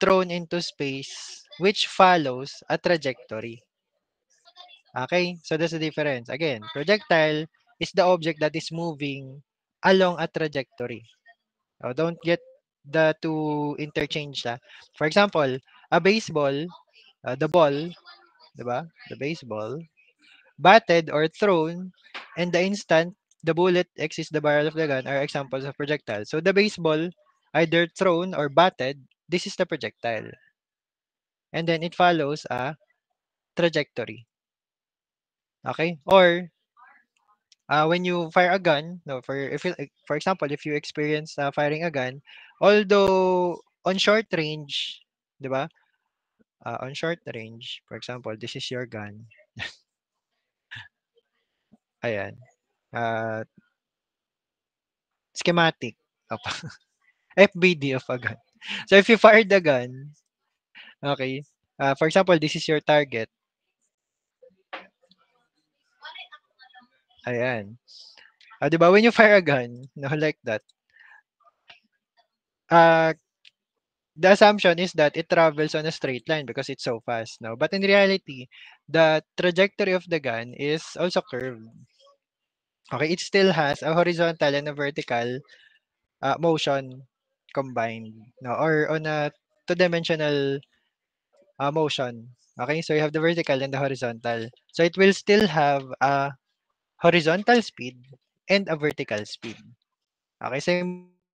thrown into space which follows a trajectory. Okay? So that's the difference. Again, projectile is the object that is moving along a trajectory. So don't get the two interchange. For example, a baseball, the ball, diba? The baseball, batted or thrown, and the instant the bullet exits the barrel of the gun are examples of projectile. So the baseball, either thrown or batted, this is the projectile. And then it follows a trajectory. Okay? Or when you fire a gun, no, for example, if you experience firing a gun, although on short range, 'di ba? On short range, for example, this is your gun. Ayan. Uh, schematic of FBD of a gun. So if you fire the gun, okay, for example, this is your target. Ayan. 'Di ba when you fire a gun, no, like that, uh, the assumption is that it travels on a straight line because it's so fast, no? But in reality, the trajectory of the gun is also curved. Okay, it still has a horizontal and a vertical motion combined, no? Or on a two-dimensional motion. Okay, so you have the vertical and the horizontal. So it will still have a horizontal speed and a vertical speed. Okay, same with the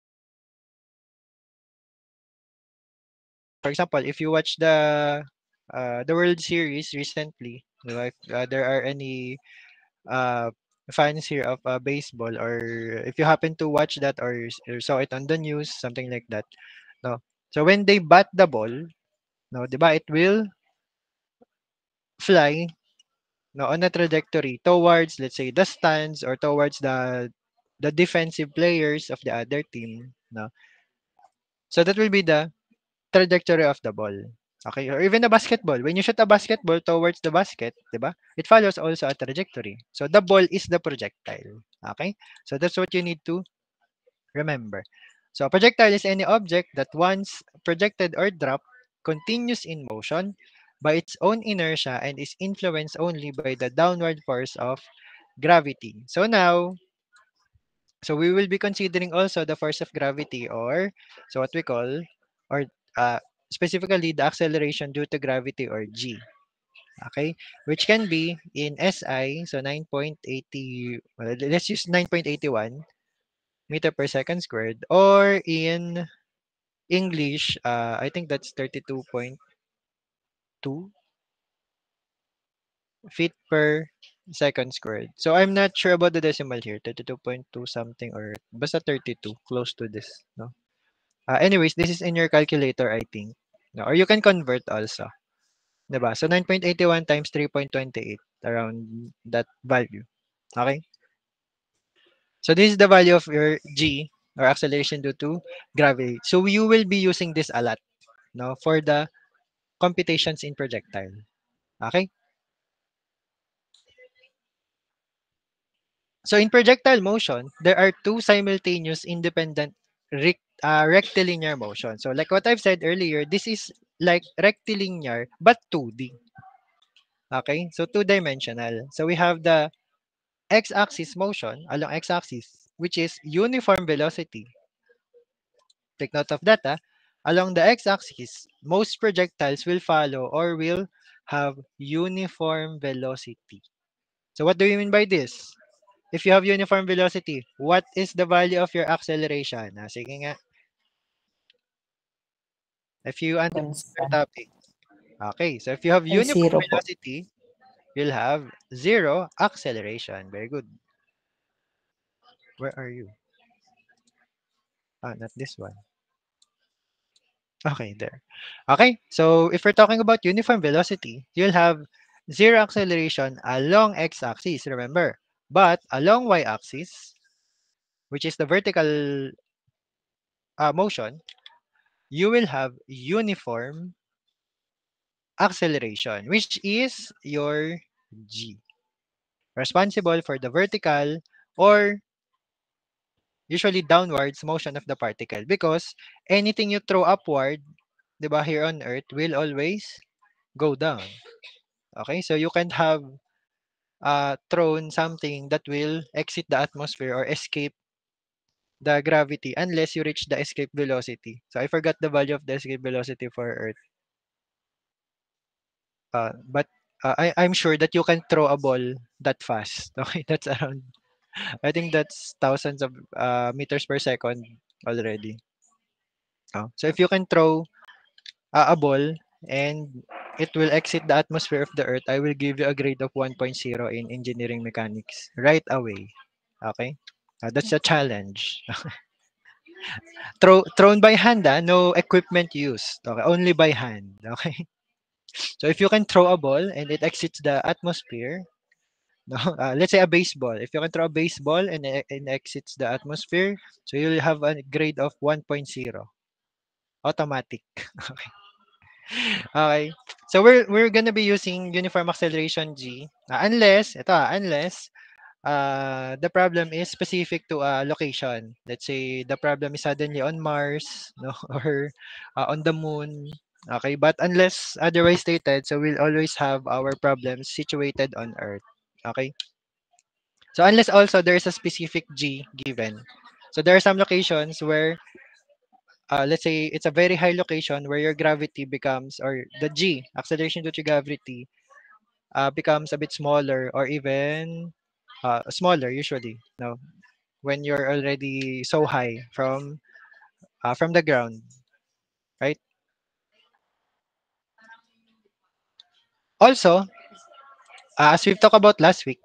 for example, if you watch the World Series recently, if there are any uh fans here of baseball, or if you happen to watch that or saw it on the news, something like that, no. So when they bat the ball, no, 'di ba, it will fly no on a trajectory towards, let's say, the stands or towards the defensive players of the other team, no. So that will be the trajectory of the ball. Okay, or even the basketball. When you shoot a basketball towards the basket, 'di ba? It follows also a trajectory. So the ball is the projectile. Okay? So that's what you need to remember. So a projectile is any object that once projected or dropped continues in motion by its own inertia and is influenced only by the downward force of gravity. So now, so we will be considering also the force of gravity, or so what we call, or uh, specifically the acceleration due to gravity, or G. Okay, which can be in SI, so 9.80, let's use 9.81 meter per second squared, or in English, I think that's 32.2 feet per second squared. So I'm not sure about the decimal here, 32.2 something, or basta 32, close to this, no? Anyways, this is in your calculator, I think. No, or you can convert also. 'Di ba? So 9.81 times 3.28, around that value. Okay? So this is the value of your G, or acceleration due to gravity. So you will be using this a lot, no, for the computations in projectile. Okay? So in projectile motion, there are two simultaneous independent rectilinear motion. So like what I've said earlier, this is like rectilinear but 2D. Okay? So two-dimensional. So we have the x-axis motion along x-axis, which is uniform velocity. Take note of that. Along the x-axis, most projectiles will follow or will have uniform velocity. So what do you mean by this? If you have uniform velocity, what is the value of your acceleration? Sige nga. If you understand your Constant. topic. Okay, so if you have Ay, uniform zero po. velocity, you'll have zero acceleration. Very good. Where are you? Not this one. Okay, there. Okay, so if we're talking about uniform velocity, you'll have zero acceleration along x-axis, remember. But along y-axis, which is the vertical motion, you will have uniform acceleration, which is your g, responsible for the vertical or usually downwards motion of the particle, because anything you throw upward, di ba, here on Earth will always go down. Okay, so you can't have thrown something that will exit the atmosphere or escape the gravity unless you reach the escape velocity. So I forgot the value of the escape velocity for Earth. But I'm sure that you can throw a ball that fast. Okay, that's around, I think that's thousands of meters per second already. So if you can throw a ball and it will exit the atmosphere of the Earth, I will give you a grade of 1.0 in engineering mechanics right away. Okay? That's a challenge. Thrown by hand, no equipment used. Okay, only by hand. Okay. So if you can throw a ball and it exits the atmosphere, no, let's say a baseball. If you can throw a baseball and exits the atmosphere, so you'll have a grade of 1.0 automatic. Okay. Okay. So we're gonna be using uniform acceleration G unless the problem is specific to a location. Let's say the problem is suddenly on Mars, no, or on the moon. Okay, but unless otherwise stated, so we'll always have our problems situated on Earth. Okay. So unless also there is a specific G given. So there are some locations where let's say it's a very high location where your gravity becomes, or the G, acceleration due to gravity, becomes a bit smaller or even smaller usually. No, when you're already so high from the ground, right? Also, as we've talked about last week,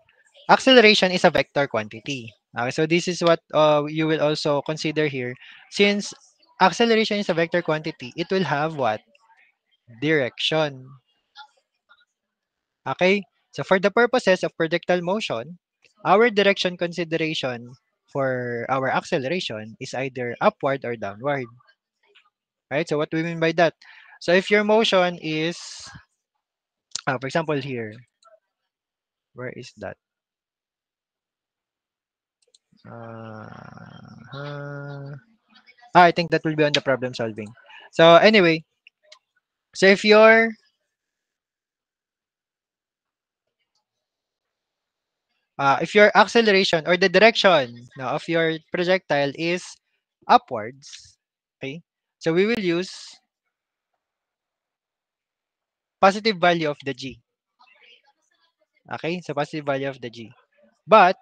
acceleration is a vector quantity. Okay, so this is what you will also consider here. Since acceleration is a vector quantity, it will have what? Direction. Okay? So for the purposes of projectile motion, our direction consideration for our acceleration is either upward or downward. Right? So what do we mean by that? So if your motion is, for example here, where is that? Uh, I think that will be on the problem solving. So anyway, so if your acceleration or the direction no, of your projectile is upwards, okay, so we will use positive value of the g. Okay, so positive value of the g. But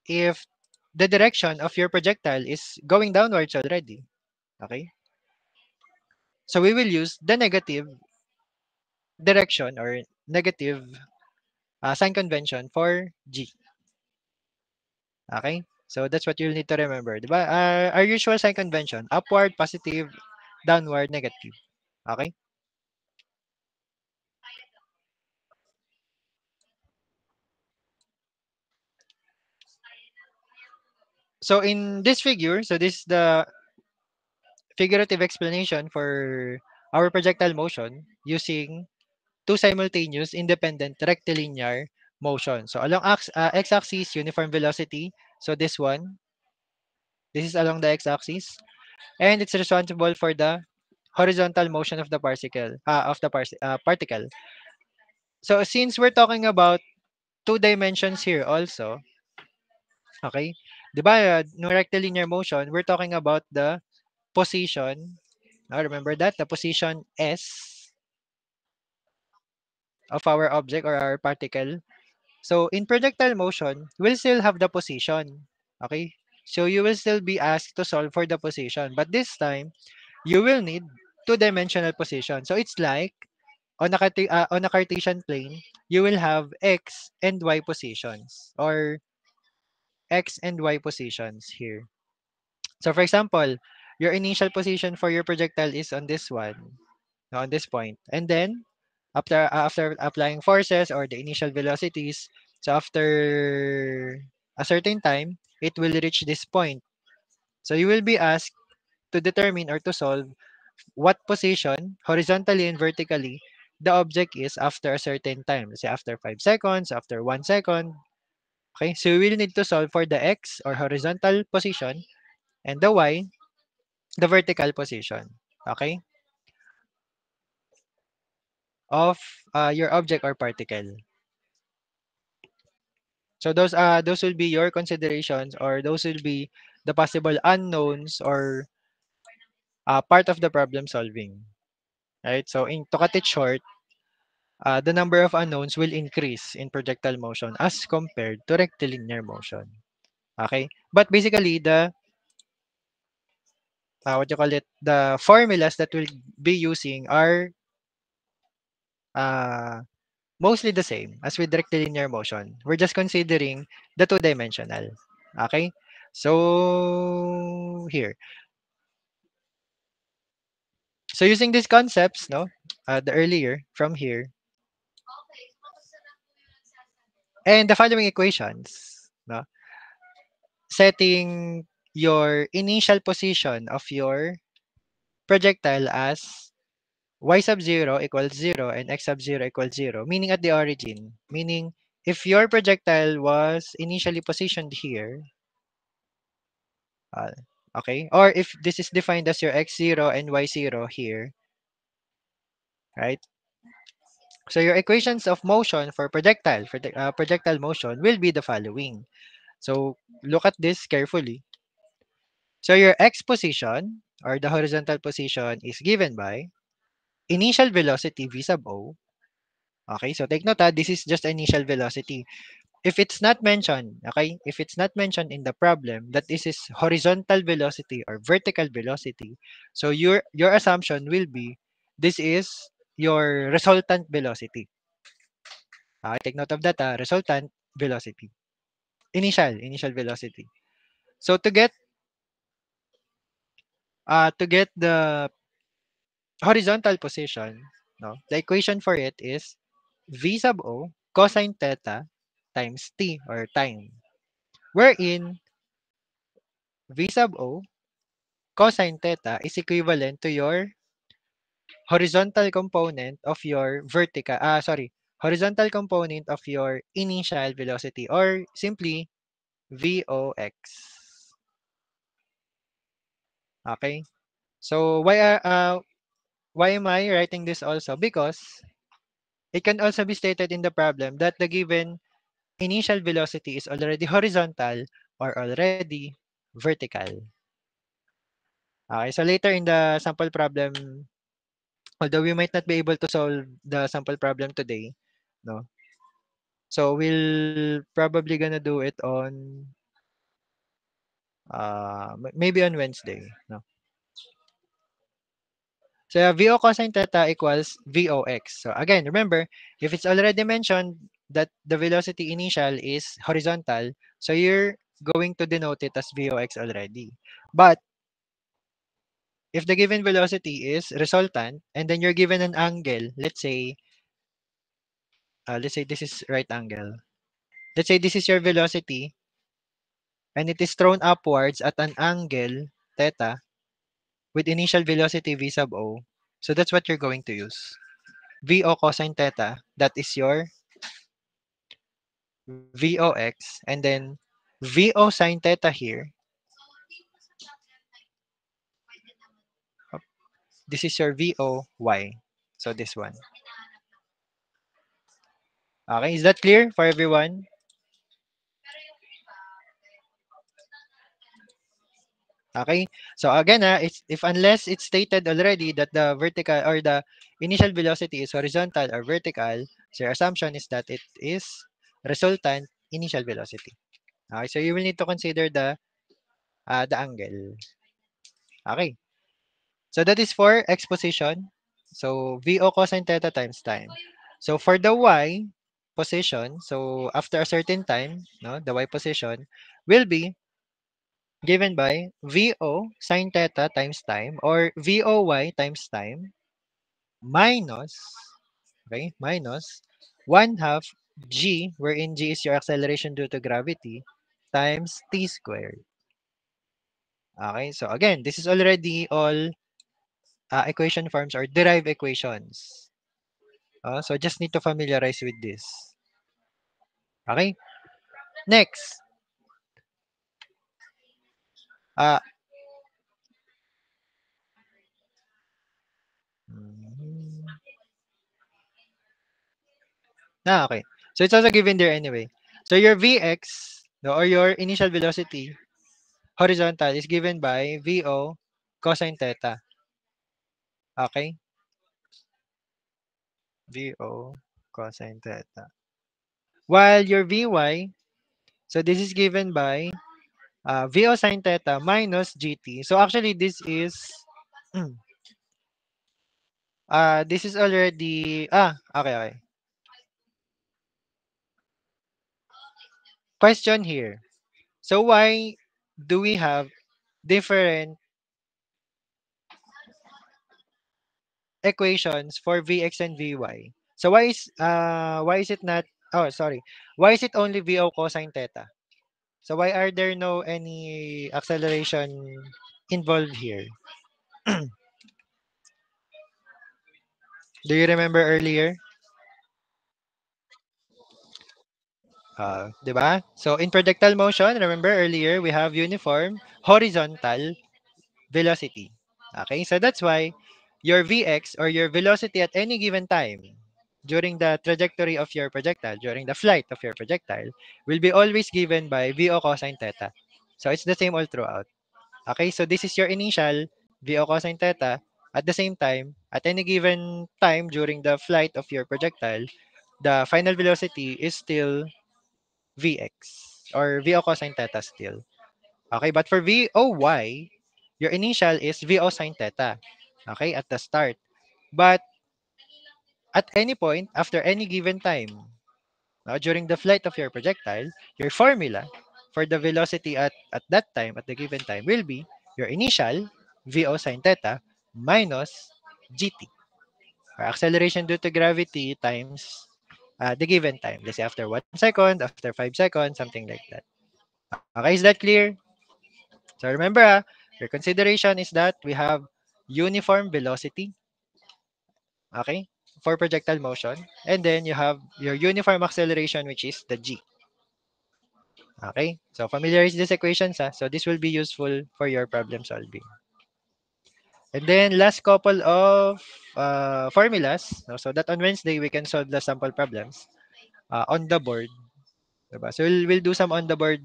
if the direction of your projectile is going downwards already, okay, so we will use the negative direction or negative sign convention for g. Okay? So that's what you'll need to remember. Diba? Our usual sign convention, upward, positive, downward, negative. Okay? So in this figure, so this is the figurative explanation for our projectile motion using two simultaneous independent rectilinear motion. So along x-axis, uniform velocity. So this is along the x-axis, and it's responsible for the horizontal motion of the particle. So since we're talking about two dimensions here also, okay? 'Di ba, no rectilinear motion, we're talking about the position. Remember that? The position S of our object or our particle. So in projectile motion, we'll still have the position. Okay? So you will still be asked to solve for the position. But this time, you will need two-dimensional position. So it's like on a Cartesian plane, you will have x and y positions or x and y positions here. So for example, your initial position for your projectile is on this one, no, on this point. And then after applying forces or the initial velocities, so after a certain time, it will reach this point. So you will be asked to determine or to solve what position horizontally and vertically the object is after a certain time. Let's say after 5 seconds, after 1 second. Okay, so we will need to solve for the x or horizontal position and the y, the vertical position. Okay? of your object or particle. So those will be your considerations, or those will be the possible unknowns, or part of the problem solving, right? So to cut it short, the number of unknowns will increase in projectile motion as compared to rectilinear motion. Okay? But basically, the what you call it, the formulas that we'll be using are uh, mostly the same as with rectilinear motion. We're just considering the two-dimensional. Okay? So here. So using these concepts, no, the earlier from here, and the following equations, no, setting your initial position of your projectile as y sub 0 equals 0 and x sub 0 equals 0, meaning at the origin, meaning if your projectile was initially positioned here, uh, okay, or if this is defined as your x0 and y0 here, right? So your equations of motion for projectile motion will be the following. So look at this carefully. So your x position, or the horizontal position, is given by initial velocity v sub o. Okay, so take note, this is just initial velocity. If it's not mentioned, okay, if it's not mentioned in the problem that this is horizontal velocity or vertical velocity, so your assumption will be this is your resultant velocity. Okay, take note of that, resultant velocity. Initial velocity. So to get the horizontal position, no, the equation for it is v sub o cosine theta times t, or time, wherein v sub o cosine theta is equivalent to your horizontal component of your horizontal component of your initial velocity, or simply Vox. Okay? So why am I writing this also? Because it can also be stated in the problem that the given initial velocity is already horizontal or already vertical. Okay, so later in the sample problem, although we might not be able to solve the sample problem today, no. So we'll probably gonna do it on maybe on Wednesday, no. So VO cosine theta equals VOX. So again, remember, if it's already mentioned that the velocity initial is horizontal, so you're going to denote it as VOX already. But if the given velocity is resultant, and then you're given an angle, let's say this is right angle. Let's say this is your velocity, and it is thrown upwards at an angle theta with initial velocity v sub o. So that's what you're going to use. VO cosine theta, that is your VOX, and then VO sine theta here, this is your VOY. So this one. Okay, is that clear for everyone? Okay. So again, it's if unless it's stated already that the vertical or the initial velocity is horizontal or vertical, so your assumption is that it is resultant initial velocity. Okay, so you will need to consider the angle. Okay. So that is for x position. So VO cosine theta times time. So for the y position, so after a certain time, no, the y position will be given by VO sine theta times time, or VOY times time, minus, okay, minus 1 half g, wherein g is your acceleration due to gravity, times t squared. Okay, so again, this is already all equation forms or derived equations. So just need to familiarize with this. Okay, next. Uh, Okay. So it's also given there anyway. So your Vx, no, or your initial velocity, horizontal, is given by VO cosine theta. Okay? VO cosine theta. While your Vy, so this is given by VO sine theta minus GT. So actually this is already okay, okay. Question here. So why do we have different equations for Vx and Vy? So why is it not, oh sorry. Why is it only VO cosine theta? So why are there no any acceleration involved here? Do you remember earlier? 'Di ba? So in projectile motion, remember earlier we have uniform horizontal velocity. Okay? So that's why your Vx or your velocity at any given time during the trajectory of your projectile, during the flight of your projectile, will be always given by VO cosine theta. So it's the same all throughout. Okay? So this is your initial VO cosine theta. At the same time, at any given time during the flight of your projectile, the final velocity is still Vx or VO cosine theta still. Okay, but for VOY, your initial is VO sine theta. Okay, at the start. But at any point, after any given time, during the flight of your projectile, your formula for the velocity at that time, at the given time, will be your initial VO sine theta minus GT, or acceleration due to gravity times the given time. Let's say after 1 second, after 5 seconds, something like that. Okay, is that clear? So remember, your consideration is that we have uniform velocity, okay, for projectile motion, and then you have your uniform acceleration, which is the g. Okay, so familiarize these equations, so this will be useful for your problem solving. And then last couple of formulas, no, so that on Wednesday we can solve the sample problems on the board. Diba? So we'll do some on the board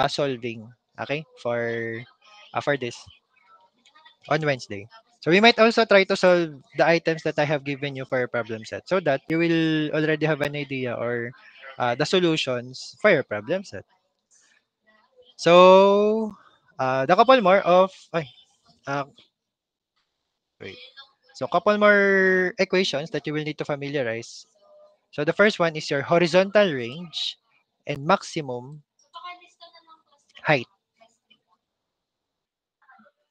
solving, okay, for this on Wednesday. So we might also try to solve the items that I have given you for your problem set so that you will already have an idea or the solutions for your problem set. So the couple more of uh, wait. So couple more equations that you will need to familiarize. So the first one is your horizontal range and maximum height.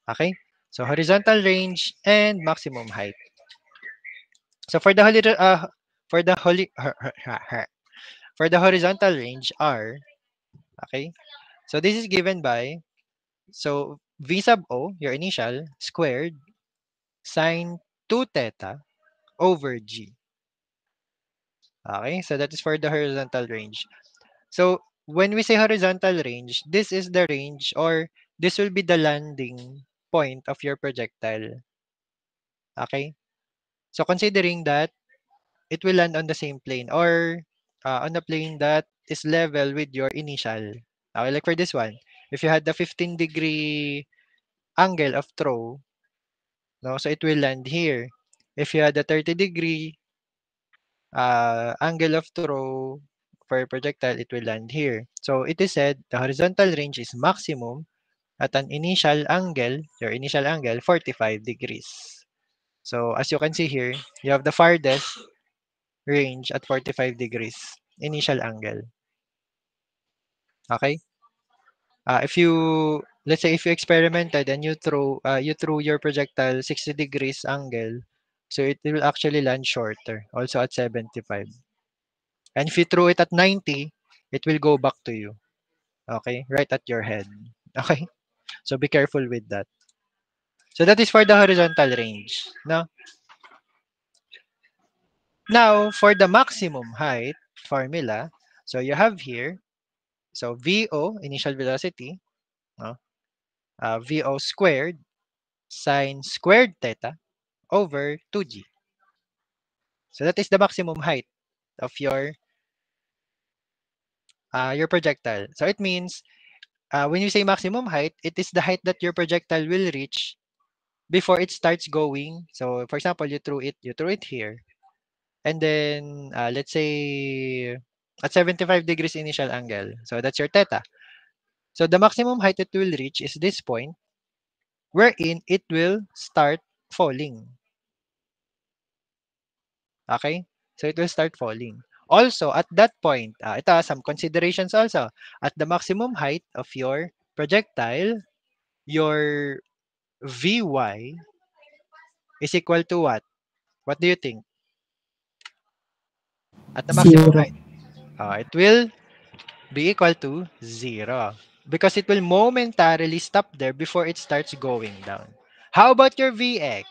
Okay? So horizontal range and maximum height. So for the holy for the horizontal range R, okay? So this is given by, so V sub O, your initial, squared sine 2 theta over G. Okay? So that is for the horizontal range. So when we say horizontal range, this is the range, or this will be the landing point of your projectile. Okay? So considering that it will land on the same plane, or on the plane that is level with your initial. Okay, like for this one, if you had the 15-degree angle of throw, no, so it will land here. If you had the 30-degree angle of throw for your projectile, it will land here. So it is said the horizontal range is maximum at an initial angle, your initial angle, 45 degrees. So as you can see here, you have the farthest range at 45 degrees initial angle. Okay? If you, let's say if you experimented and you threw your projectile 60 degrees angle, so it will actually land shorter, also at 75. And if you throw it at 90, it will go back to you. Okay? Right at your head. Okay? So be careful with that. So that is for the horizontal range. No? Now, for the maximum height formula, so you have here, so VO, initial velocity, no? VO squared sine squared theta over 2g. So that is the maximum height of your your projectile. So it means when you say maximum height, it is the height that your projectile will reach before it starts going. So for example, you threw it here, and then let's say at 75 degrees initial angle. So that's your theta. So the maximum height it will reach is this point, wherein it will start falling. Okay? So it will start falling. Also, at that point, ito some considerations also. At the maximum height of your projectile, your Vy is equal to what? What do you think? At the maximum Zero. height, it will be equal to 0 because it will momentarily stop there before it starts going down. How about your Vx?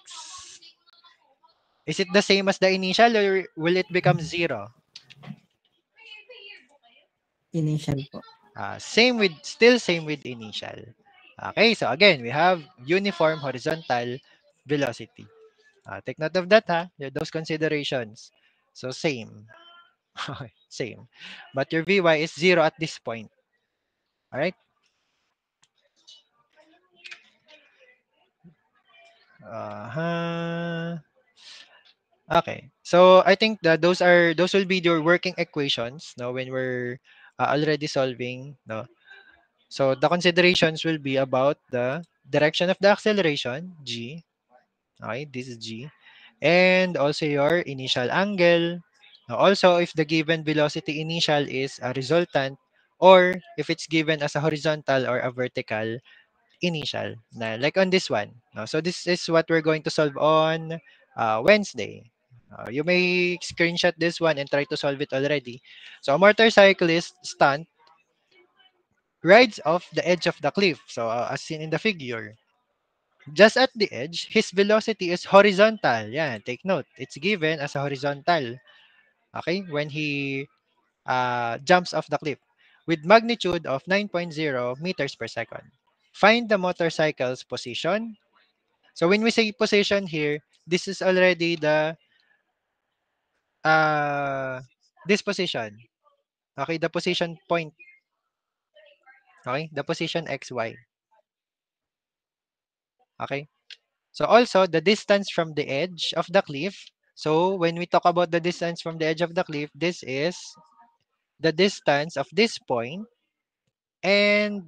Is it the same as the initial or will it become 0? Initial po. Same with initial. Okay, so again, we have uniform horizontal velocity. Take note of that, ha? Those considerations. So same. Same. But your Vy is 0 at this point. All right? Uh-huh. Okay. So I think that those will be your working equations, no, when we're already solving, no. So the considerations will be about the direction of the acceleration, g. Okay, this is g. And also your initial angle. Now also, if the given velocity initial is a resultant or if it's given as a horizontal or a vertical initial, na like on this one. No? So this is what we're going to solve on Wednesday. You may screenshot this one and try to solve it already. So a motorcyclist stunt rides off the edge of the cliff. So as seen in the figure. Just at the edge, his velocity is horizontal. Yeah, take note. It's given as a horizontal. Okay, when he jumps off the cliff with magnitude of 9.0 meters per second. Find the motorcycle's position. So when we say position here, this is already the uh, this position. Okay, the position point. Okay, the position XY. Okay. So also the distance from the edge of the cliff. So when we talk about the distance from the edge of the cliff, this is the distance of this point and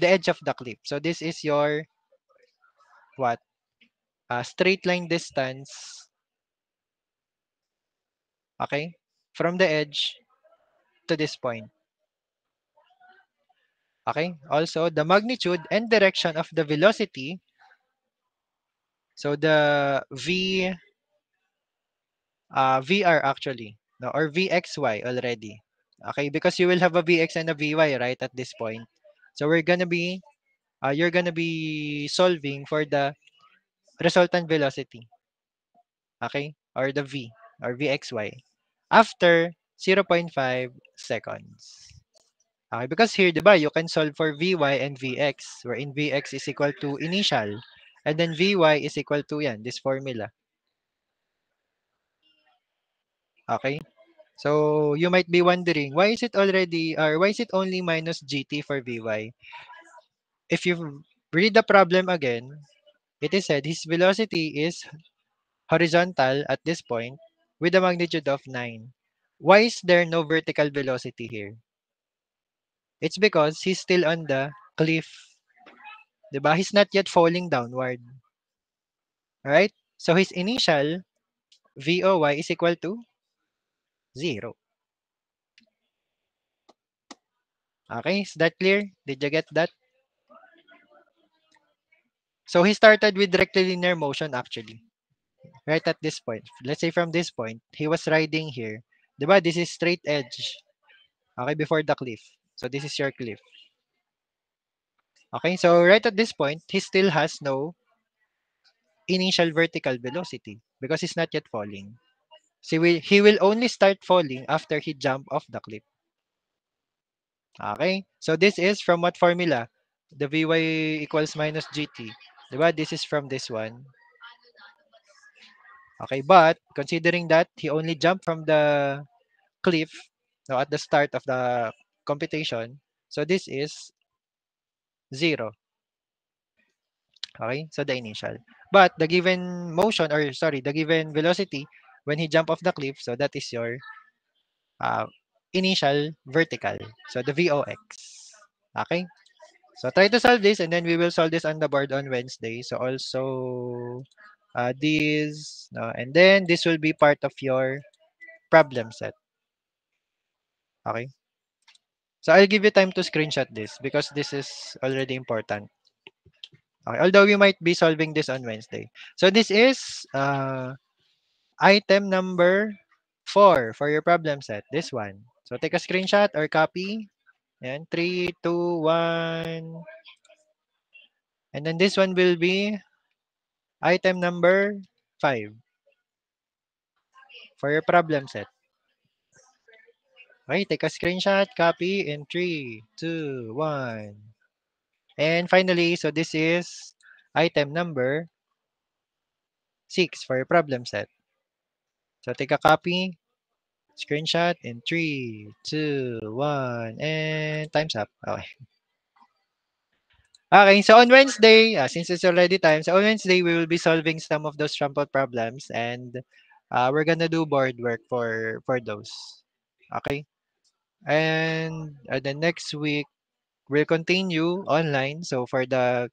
the edge of the cliff. So this is your what? Straight line distance, okay, from the edge to this point. Okay. Also, the magnitude and direction of the velocity. So the VR actually, no, or VXY already. Okay, because you will have a VX and a VY right at this point. So you're gonna be solving for the resultant velocity. Okay, or the V or VXY after 0.5 seconds. Okay, because here, di ba, you can solve for Vy and Vx, wherein Vx is equal to initial, and then Vy is equal to yan, this formula. Okay? So, you might be wondering, why is it already, or why is it only minus gt for Vy? If you read the problem again, it is said his velocity is horizontal at this point with a magnitude of 9. Why is there no vertical velocity here? It's because he's still on the cliff. Diba? He's not yet falling downward. Alright? So his initial VOY is equal to 0. Okay? Is that clear? Did you get that? So he started with rectilinear motion actually. Right at this point. Let's say from this point, he was riding here. Diba? This is straight edge. Okay? Before the cliff. So this is your cliff. Okay? So right at this point, he still has no initial vertical velocity because he's not yet falling. So he will only start falling after he jump off the cliff. Okay? So this is from what formula? The Vy equals minus Gt. Diba? This is from this one. Okay, but considering that he only jumped from the cliff, Now, at the start of the computation, so this is 0. Okay? So the initial. But the given motion, or sorry, the given velocity when he jump off the cliff, so that is your uh, initial vertical. So the VOX. Okay? So try to solve this and then we will solve this on the board on Wednesday. So also this, no, and then this will be part of your problem set. Okay? So I'll give you time to screenshot this because this is already important. Okay, although we might be solving this on Wednesday. So this is item number 4 for your problem set. This one. So take a screenshot or copy. And 3, 2, 1. And then this one will be item number 5 for your problem set. Okay, take a screenshot, copy in 3, 2, 1. And finally, so this is item number 6 for your problem set. So take a copy, screenshot in 3, 2, 1, and time's up. Okay. Okay, so on Wednesday, since it's already time, so on Wednesday, we will be solving some of those trampled problems and we're gonna do board work for those. Okay? And the next week, we'll continue online. So for the